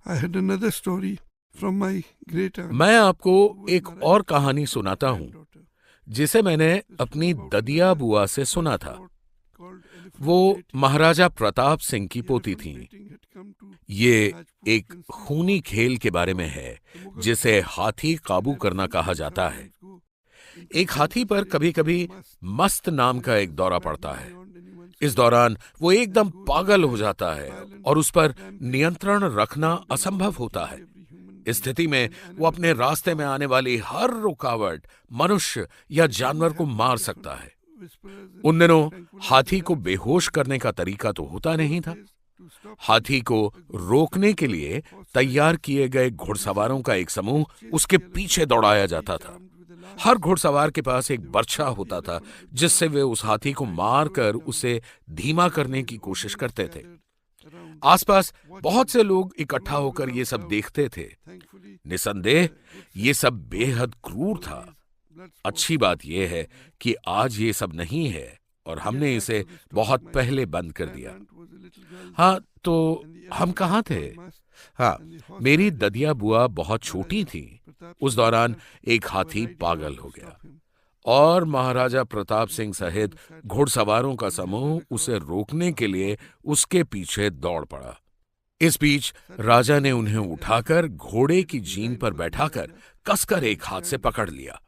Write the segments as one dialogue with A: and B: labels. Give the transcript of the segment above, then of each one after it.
A: I had another story from my great aunt.
B: मैं आपको एक और कहानी सुनाता हूँ जिसे मैंने अपनी ददिया बुआ से सुना था। वो महाराजा प्रताप सिंह की पोती थीं। ये एक खूनी खेल के बारे में है जिसे हाथी काबू करना कहा जाता है। एक हाथी पर कभी कभी मस्त नाम का एक दौरा पड़ता है। इस दौरान वो एकदम पागल हो जाता है और उस पर नियंत्रण रखना असंभव होता है। इस स्थिति में वो अपने रास्ते में आने वाली हर रुकावट, मनुष्य या जानवर को मार सकता है। उन दिनों हाथी को बेहोश करने का तरीका तो होता नहीं था। हाथी को रोकने के लिए तैयार किए गए घुड़सवारों का एक समूह उसके पीछे दौड़ाया जाता था। हर घुड़सवार के पास एक बर्छा होता था जिससे वे उस हाथी को मारकर उसे धीमा करने की कोशिश करते थे। आसपास बहुत से लोग इकट्ठा होकर ये सब देखते थे। निसंदेह ये सब बेहद क्रूर था। अच्छी बात यह है कि आज ये सब नहीं है और हमने इसे बहुत पहले बंद कर दिया। हाँ, तो हम कहाँ थे? हाँ, मेरी ददिया बुआ बहुत छोटी थी। उस दौरान एक हाथी पागल हो गया और महाराजा प्रताप सिंह सहित घुड़सवारों का समूह उसे रोकने के लिए उसके पीछे दौड़ पड़ा। इस बीच राजा ने उन्हें उठाकर घोड़े की जीन पर बैठाकर कसकर एक हाथ से पकड़ लिया।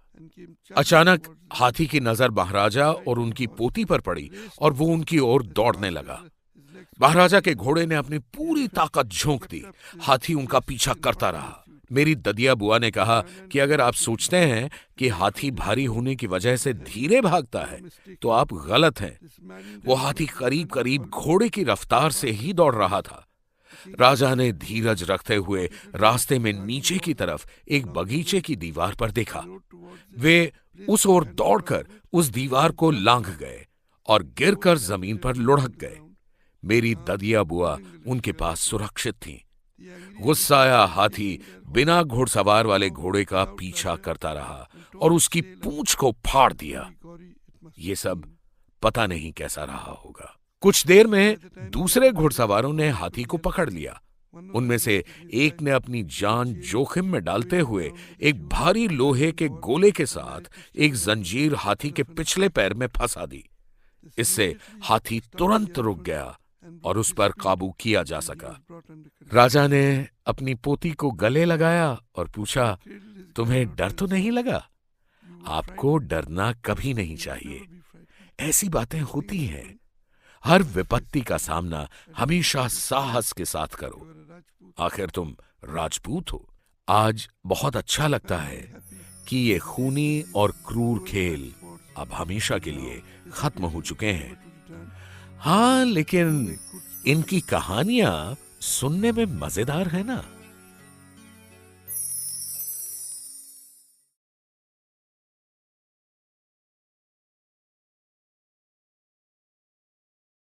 B: अचानक हाथी की नजर महाराजा और उनकी पोती पर पड़ी और वो उनकी ओर दौड़ने लगा। महाराजा के घोड़े ने अपनी पूरी ताकत झोंक दी। हाथी उनका पीछा करता रहा। मेरी ददिया बुआ ने कहा कि अगर आप सोचते हैं कि हाथी भारी होने की वजह से धीरे भागता है तो आप गलत हैं। वो हाथी करीब करीब घोड़े की रफ्तार से ही दौड़ रहा था। राजा ने धीरज रखते हुए रास्ते में नीचे की तरफ एक बगीचे की दीवार पर देखा। वे उस ओर दौड़कर उस दीवार को लांघ गए और गिरकर जमीन पर लुढ़क गए। मेरी ददिया बुआ उनके पास सुरक्षित थी। गुस्साया हाथी बिना घुड़सवार वाले घोड़े का पीछा करता रहा और उसकी पूंछ को फाड़ दिया। ये सब पता नहीं कैसा रहा होगा। कुछ देर में दूसरे घुड़सवारों ने हाथी को पकड़ लिया। उनमें से एक ने अपनी जान जोखिम में डालते हुए एक भारी लोहे के गोले के साथ एक जंजीर हाथी के पिछले पैर में फंसा दी। इससे हाथी तुरंत रुक गया और उस पर काबू किया जा सका। राजा ने अपनी पोती को गले लगाया और पूछा, तुम्हें डर तो नहीं लगा? आपको डरना कभी नहीं चाहिए। ऐसी बातें होती हैं। हर विपत्ति का सामना हमेशा साहस के साथ करो। आखिर तुम राजपूत हो। आज बहुत अच्छा लगता है कि ये खूनी और क्रूर खेल अब हमेशा के लिए खत्म हो चुके हैं। हाँ, लेकिन इनकी कहानियां सुनने में मजेदार है ना।